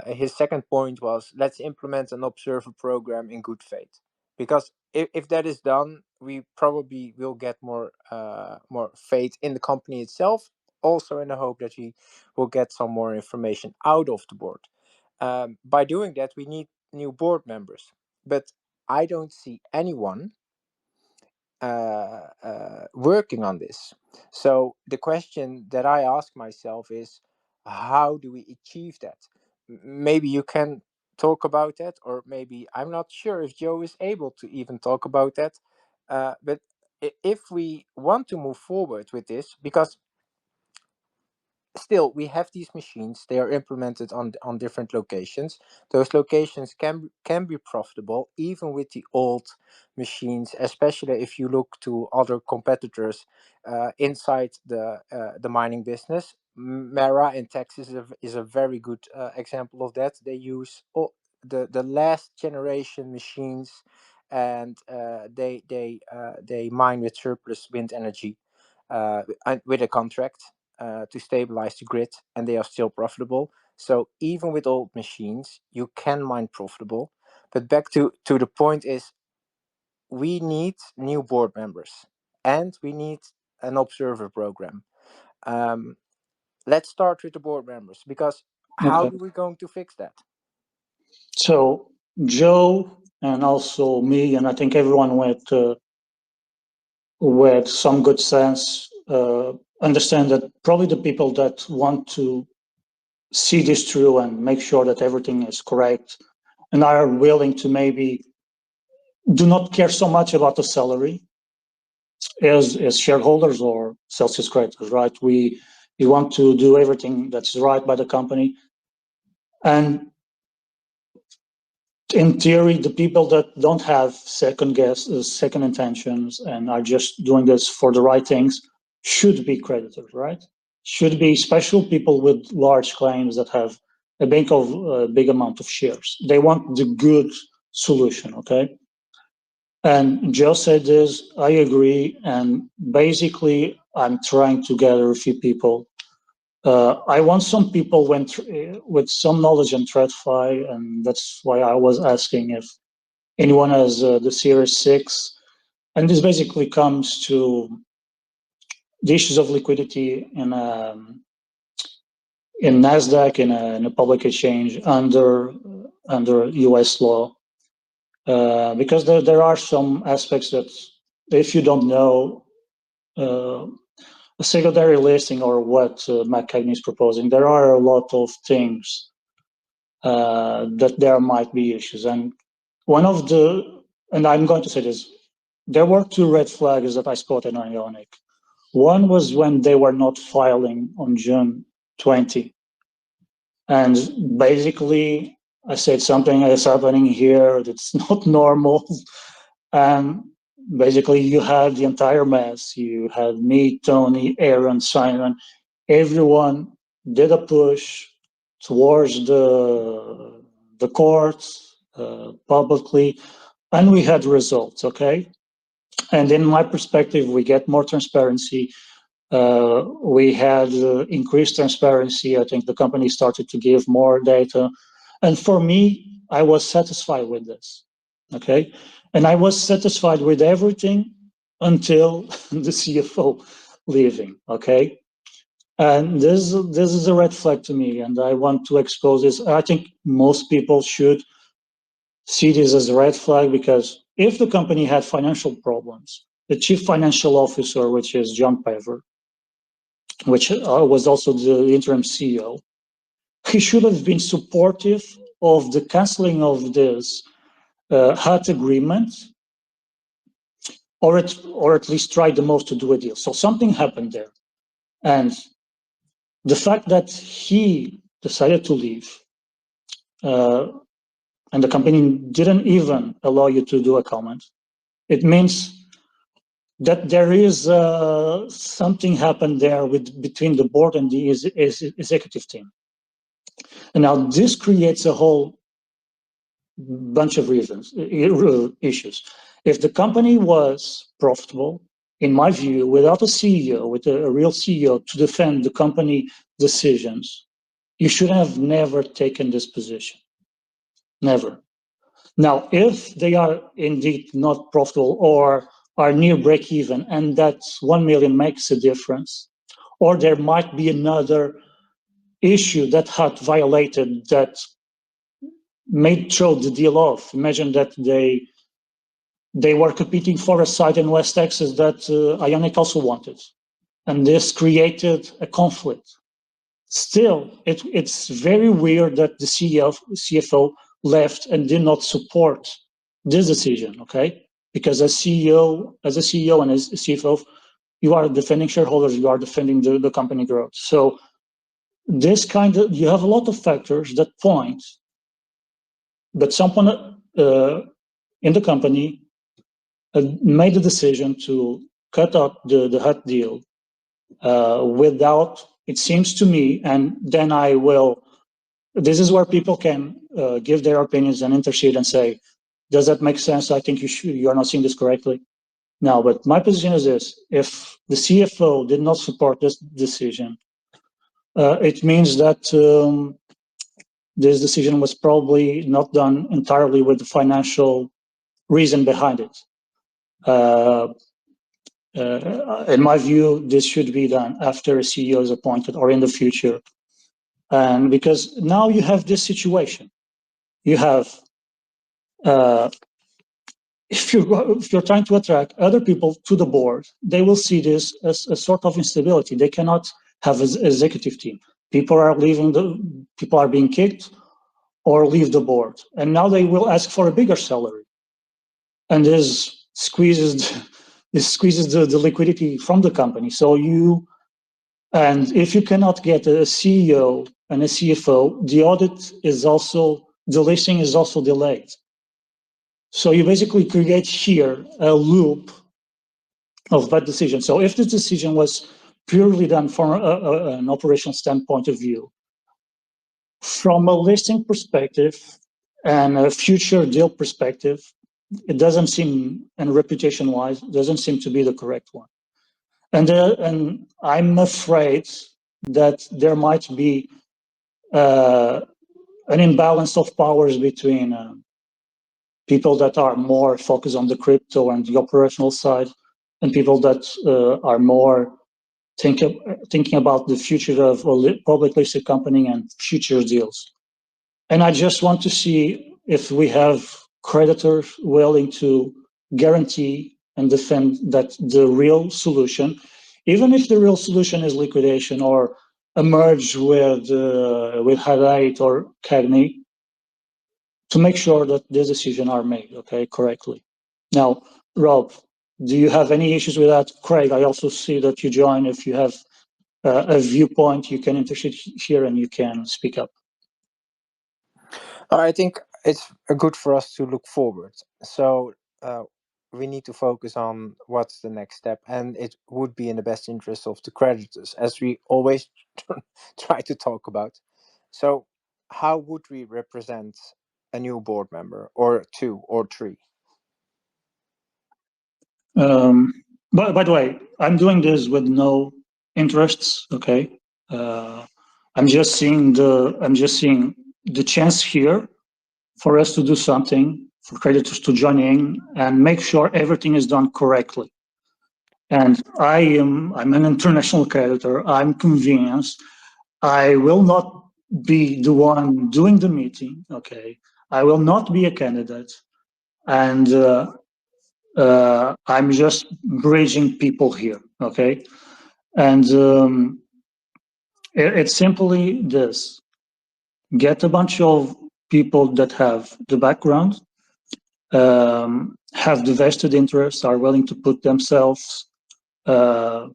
his second point was, let's implement an observer program in good faith, because if that is done, we probably will get more faith in the company itself, also in the hope that we will get some more information out of the board. By doing that, we need new board members, but I don't see anyone working on this. So the question that I ask myself is, how do we achieve that? Maybe you can talk about that, or maybe I'm not sure if Joe is able to even talk about that. But if we want to move forward with this, because still we have these machines, they are implemented on different locations. Those locations can be profitable even with the old machines, especially if you look to other competitors inside the mining business. Mara in Texas is a very good example of that. They use the last generation machines, and they mine with surplus wind energy with a contract to stabilize the grid, and they are still profitable. So even with old machines, you can mine profitable. But back to the point is, we need new board members, and we need an observer program. Let's start with the board members, because how Okay. are we going to fix that? So Joe and also me, and I think everyone with some good sense understand that probably the people that want to see this through and make sure that everything is correct and are willing to maybe do not care so much about the salary as shareholders or Celsius creditors, right? We want to do everything that's right by the company. And in theory, the people that don't have second intentions and are just doing this for the right things should be creditors, right? Should be special people with large claims that have a big amount of shares. They want the good solution, okay? And Joe said this, I agree. And basically, I'm trying to gather a few people. I want some people with some knowledge in TradFi, and that's why I was asking if anyone has the Series 6. And this basically comes to the issues of liquidity in NASDAQ, in a public exchange under US law. Because there are some aspects that, if you don't know, a secondary listing or what McCagney is proposing, there are a lot of things that there might be issues. And and I'm going to say this, there were two red flags that I spotted on Ionic. One was when they were not filing on June 20. And basically, I said something is happening here that's not normal. And basically, you had the entire mess. You had me, Tony, Aaron, Simon. Everyone did a push towards the courts publicly, and we had results. Okay, and in my perspective, we get more transparency. We had increased transparency. I think the company started to give more data. And for me, I was satisfied with this. Okay. And I was satisfied with everything until the CFO leaving. Okay. And this is a red flag to me. And I want to expose this. I think most people should see this as a red flag, because if the company had financial problems, the chief financial officer, which is John Paver, which was also the interim CEO, he should have been supportive of the canceling of this HUT agreement, or at least try the most to do a deal. So something happened there. And the fact that he decided to leave, and the company didn't even allow you to do a comment, it means that there is something happened there between the board and the executive team. And now this creates a whole bunch of reasons, issues. If the company was profitable, in my view, without a CEO, with a real CEO to defend the company decisions, you should have never taken this position. Never. Now, if they are indeed not profitable or are near break even, and that 1 million makes a difference, or there might be another issue that had violated that made throw the deal off. Imagine that they were competing for a site in West Texas that Ionic also wanted, and this created a conflict. Still, it's very weird that the CFO left and did not support this decision, okay? Because as a CEO and as a CFO, you are defending shareholders, you are defending the company growth. So this you have a lot of factors that point that someone in the company made the decision to cut out the HUT deal without, it seems to me, and then this is where people can give their opinions and intercede and say, does that make sense? I think you are not seeing this correctly. No, but my position is this: if the CFO did not support this decision, it means that this decision was probably not done entirely with the financial reason behind it. In my view, this should be done after a CEO is appointed or in the future. And because now you have this situation, you have, if you're trying to attract other people to the board, they will see this as a sort of instability. They cannot have an executive team. People are being kicked or leave the board. And now they will ask for a bigger salary. And this squeezes the liquidity from the company. And if you cannot get a CEO and a CFO, the listing is also delayed. So you basically create here a loop of bad decisions. So if the decision was purely done from an operational standpoint of view, from a listing perspective and a future deal perspective, it doesn't seem, and reputation-wise, doesn't seem to be the correct one. And I'm afraid that there might be an imbalance of powers between people that are more focused on the crypto and the operational side, and people that are more thinking about the future of a public listed company and future deals. And I just want to see if we have creditors willing to guarantee and defend that the real solution, even if the real solution is liquidation or a merge with Hadait or Cagney, to make sure that these decisions are made, okay, correctly. Now, Rob, do you have any issues with that? Craig, I also see that you join. If you have a viewpoint, you can intercede here and you can speak up. I think it's good for us to look forward. So we need to focus on what's the next step, and it would be in the best interest of the creditors, as we always try to talk about. So how would we represent a new board member, or 2 or 3? By the way, I'm doing this with no interests. Okay, I'm just seeing the chance here for us to do something, for creditors to join in and make sure everything is done correctly. And I'm an international creditor. I'm convinced I will not be the one doing the meeting. Okay, I will not be a candidate, and I'm just bridging people here. Okay, and it's simply this: get a bunch of people that have the background, have the vested interests, are willing to put themselves in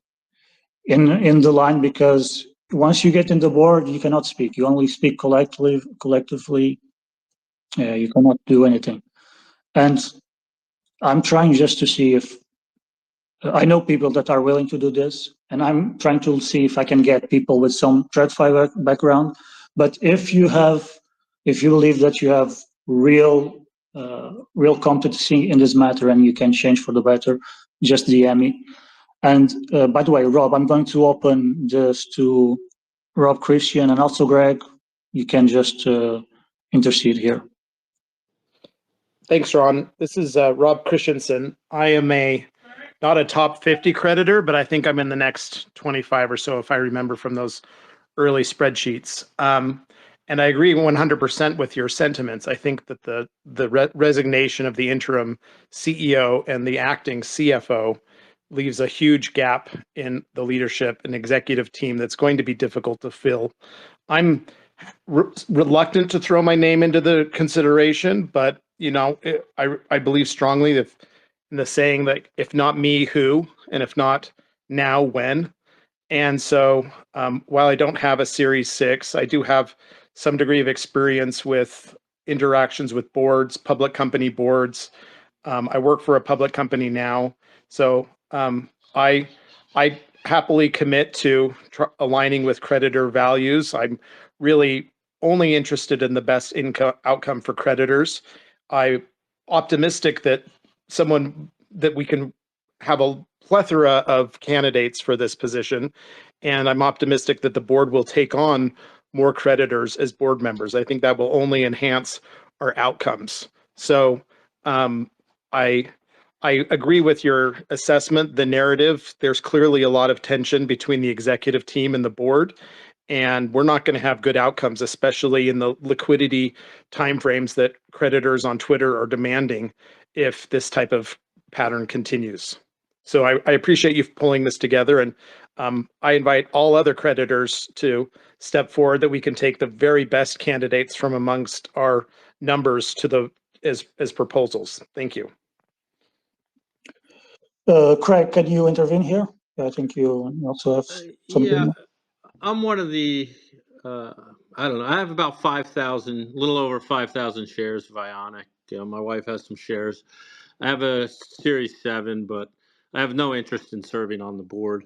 the line, because once you get in the board, you cannot speak. You only speak collectively. You cannot do anything. And I'm trying just to see if I know people that are willing to do this, and I'm trying to see if I can get people with some TradFi background, But if you believe that you have real competency in this matter and you can change for the better, just DM me. And by the way, Rob, I'm going to open this to Rob, Christian, and also Greg. You can just intercede here. Thanks, Ron. This is Rob Christensen. I am not a top 50 creditor, but I think I'm in the next 25 or so, if I remember from those early spreadsheets. And I agree 100% with your sentiments. I think that the resignation of the interim CEO and the acting CFO leaves a huge gap in the leadership and executive team that's going to be difficult to fill. I'm reluctant to throw my name into the consideration, but I believe strongly that in the saying that if not me, who, and if not now, when. And so while I don't have a Series 6, I do have some degree of experience with interactions with boards, public company boards. I work for a public company now. So I happily commit to aligning with creditor values. I'm really only interested in the best outcome for creditors. I'm optimistic that we can have a plethora of candidates for this position, and I'm optimistic that the board will take on more creditors as board members. I think that will only enhance our outcomes. So I agree with your assessment, the narrative. There's clearly a lot of tension between the executive team and the board, and we're not going to have good outcomes, especially in the liquidity timeframes that creditors on Twitter are demanding if this type of pattern continues. So I appreciate you pulling this together, and I invite all other creditors to step forward that we can take the very best candidates from amongst our numbers to as proposals. Thank you. Craig, can you intervene here? I think you also have something. Yeah, I'm one of the, I don't know, I have about 5,000, a little over 5,000 shares of Ionic. My wife has some shares. I have a Series 7, but I have no interest in serving on the board.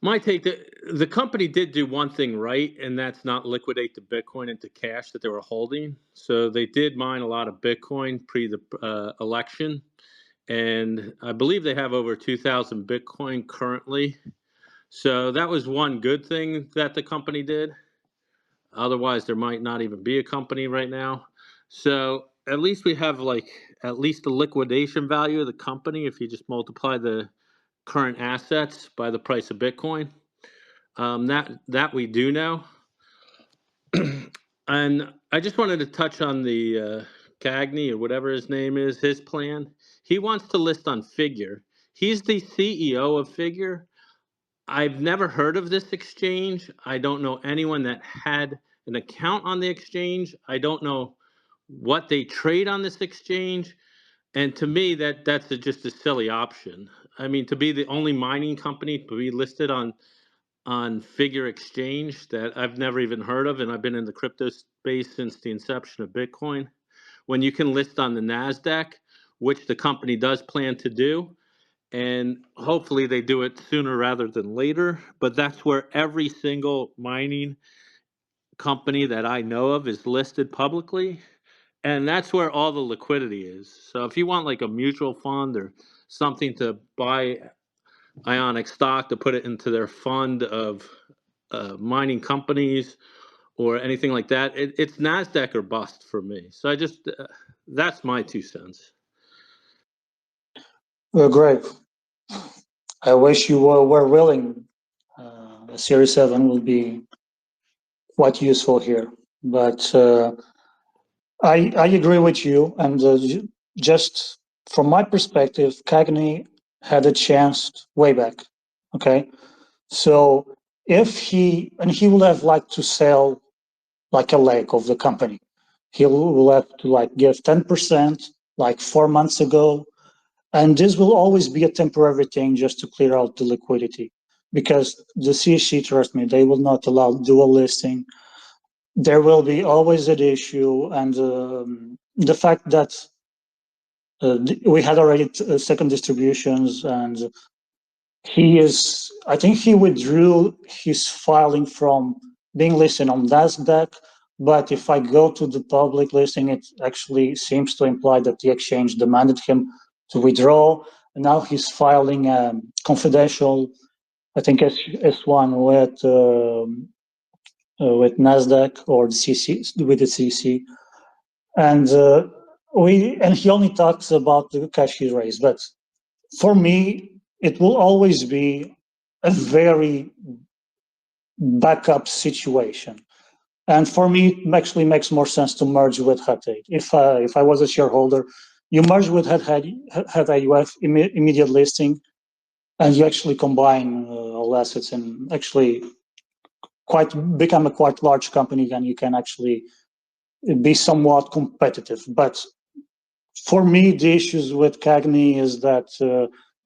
My take, the company did do one thing right, and that's not liquidate the Bitcoin into cash that they were holding. So they did mine a lot of Bitcoin pre the election, and I believe they have over 2,000 Bitcoin currently. So that was one good thing that the company did. Otherwise, there might not even be a company right now. So at least we have at least the liquidation value of the company if you just multiply the current assets by the price of Bitcoin. That we do know. And I just wanted to touch on the Cagney or whatever his name is, his plan. He wants to list on Figure. He's the CEO of Figure. I've never heard of this exchange. I don't know anyone that had an account on the exchange. I don't know what they trade on this exchange. And to me, that's just a silly option. I mean, to be the only mining company to be listed on Figure Exchange that I've never even heard of, and I've been in the crypto space since the inception of Bitcoin. When you can list on the NASDAQ, which the company does plan to do, and hopefully they do it sooner rather than later, but that's where every single mining company that I know of is listed publicly, and that's where all the liquidity is. So if you want like a mutual fund or something to buy Ionic stock to put it into their fund of mining companies or anything like that, it's NASDAQ or bust for me. So I just, that's my 2 cents. Well, great. I wish you were willing. A Series 7 will be quite useful here. But I agree with you. And just from my perspective, Cagney had a chance way back. Okay. So if he will have liked to sell like a leg of the company, he will have to like give 10% like 4 months ago. And this will always be a temporary thing just to clear out the liquidity, because the CSC, trust me, they will not allow dual listing. There will be always an issue, and the fact that we had already second distributions, and I think he withdrew his filing from being listed on NASDAQ, but if I go to the public listing, it actually seems to imply that the exchange demanded him to withdraw. And now he's filing confidential, I think S1 with NASDAQ or the CC, with the CC. And he only talks about the cash he raised, but for me, it will always be a very backup situation. And for me, it actually makes more sense to merge with Hut8. If I was a shareholder, you merge with Hut8, you have immediate listing, and you actually combine all assets and actually become a quite large company, and you can actually be somewhat competitive. But for me, the issues with Cagney is that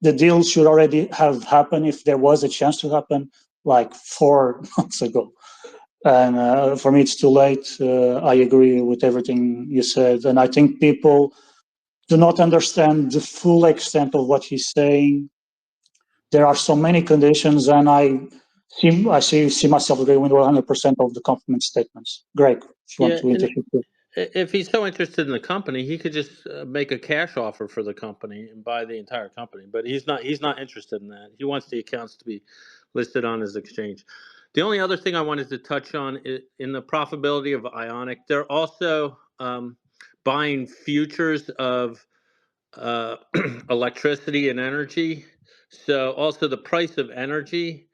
the deal should already have happened if there was a chance to happen, like 4 months ago. And for me, it's too late. I agree with everything you said. And I think people do not understand the full extent of what he's saying. There are so many conditions, and I see myself agreeing with 100% of the compliment statements. Greg, if you want to interfere. If he's so interested in the company, he could just make a cash offer for the company and buy the entire company. But he's not interested in that. He wants the accounts to be listed on his exchange. The only other thing I wanted to touch on is in the profitability of Ionic, they're also buying futures of electricity and energy. So also the price of energy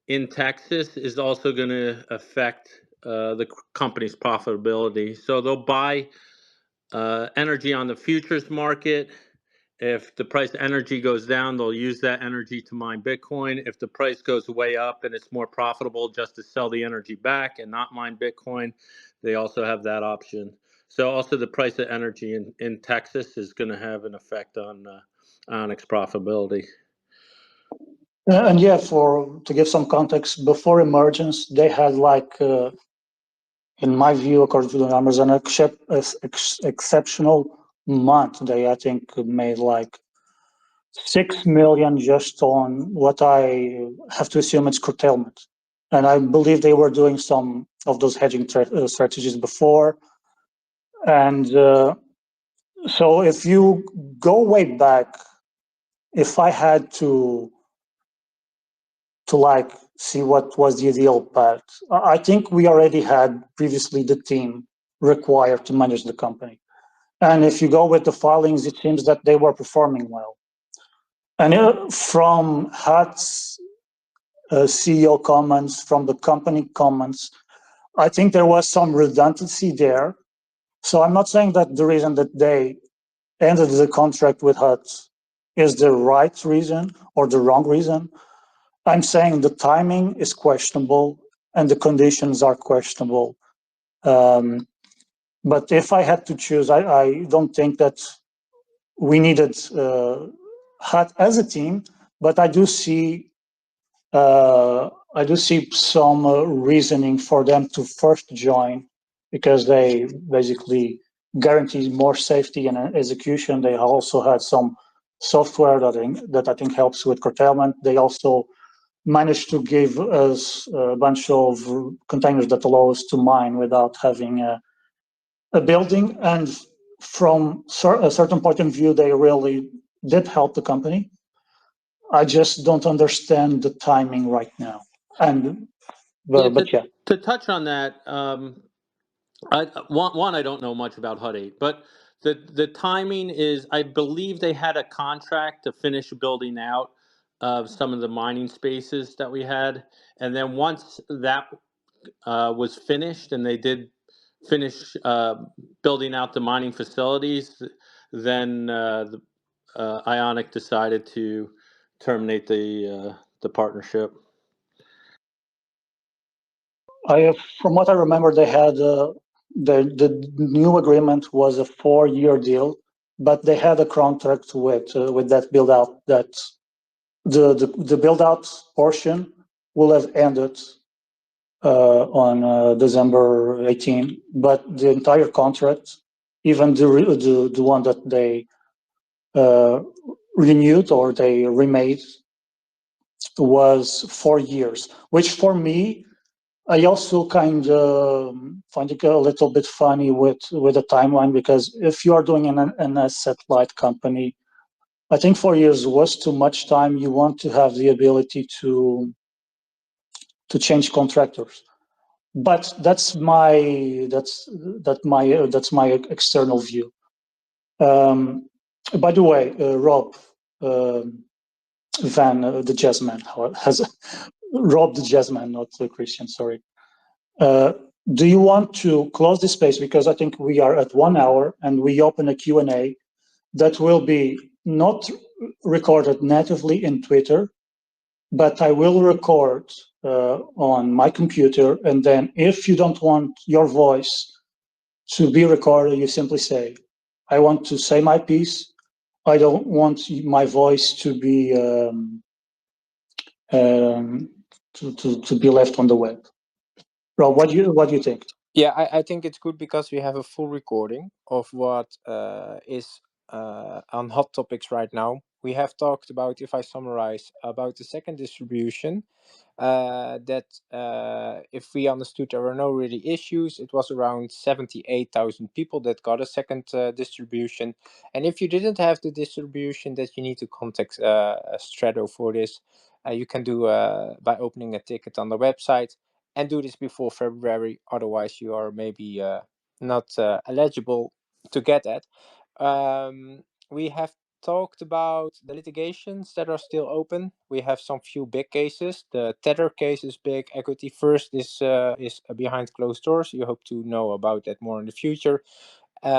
in Texas is also going to affect the company's profitability. So they'll buy energy on the futures market. If the price of energy goes down, they'll use that energy to mine Bitcoin. If the price goes way up and it's more profitable just to sell the energy back and not mine Bitcoin, they also have that option. So also the price of energy in Texas is going to have an effect on Onyx profitability. And yeah, to give some context, before emergence, they had in my view, according to the numbers, an exceptional month. They, I think, made like 6 million just on what I have to assume it's curtailment. And I believe they were doing some of those hedging strategies before. And so if you go way back, if I had to see what was the ideal path, I think we already had previously the team required to manage the company. And if you go with the filings, it seems that they were performing well. And from Hut's CEO comments, from the company comments, I think there was some redundancy there. So I'm not saying that the reason that they ended the contract with Hut is the right reason or the wrong reason. I'm saying the timing is questionable and the conditions are questionable. But if I had to choose, I don't think that we needed Hut as a team, but I do see some reasoning for them to first join, because they basically guarantee more safety and execution. They also had some software that I think helps with curtailment. They also managed to give us a bunch of containers that allow us to mine without having a building. And from a certain point of view, they really did help the company. I just don't understand the timing right now. And To touch on that, I don't know much about Hut 8, but the timing is, I believe they had a contract to finish building out of some of the mining spaces that we had, and then once that was finished and they did finish building out the mining facilities, then Ionic decided to terminate the partnership. From what I remember, they had the new agreement was a 4-year deal, but they had a contract with that build out that the build out portion will have ended on December 18, but the entire contract, even the one that they renewed or they remade, was 4 years, which for me, I also kind of find it a little bit funny with the timeline, because if you are doing an asset-light company, I think 4 years was too much time. You want to have the ability to change contractors. But that's my external view. By the way, Rob Van the Jazzman has Rob the Jazzman, not Christian. Sorry. Do you want to close this space, because I think we are at 1 hour, and we open a Q&A that will be not recorded natively in Twitter, but I will record on my computer, and then if you don't want your voice to be recorded, you simply say, I want to say my piece. I don't want my voice to be to be left on the web. Rob, what do you think? Yeah, I think it's good because we have a full recording of what is on hot topics right now. We have talked about, if I summarize, about the second distribution, that if we understood there were no really issues, it was around 78,000 people that got a second distribution. And if you didn't have the distribution, that you need to contact Strato for this. You can do by opening a ticket on the website, and do this before February. Otherwise, you are maybe not eligible to get that. We have talked about the litigations that are still open. We have some few big cases. The Tether case is big. Equity First is behind closed doors. You hope to know about that more in the future.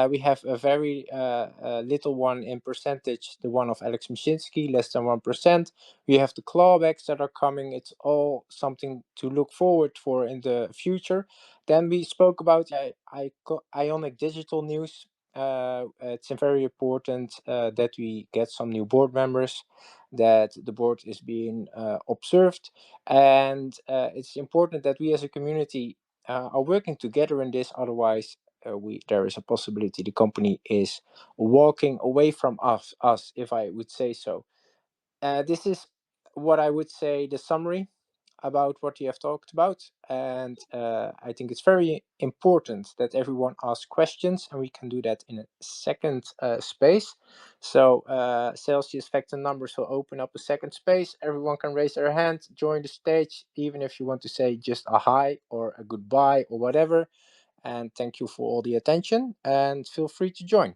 We have a very little one in percentage, the one of Alex Mashinsky, less than 1%. We have the clawbacks that are coming. It's all something to look forward for in the future. Then we spoke about Ionic Digital news. It's very important that we get some new board members, that the board is being observed. And it's important that we as a community are working together in this. Otherwise, there is a possibility the company is walking away from us, if I would say so. This is what I would say the summary about what you have talked about, and I think it's very important that everyone asks questions, and we can do that in a second space. So Celsius Facts and Numbers will open up a second space. Everyone can raise their hand, join the stage, even if you want to say just a hi or a goodbye or whatever. And thank you for all the attention, and feel free to join.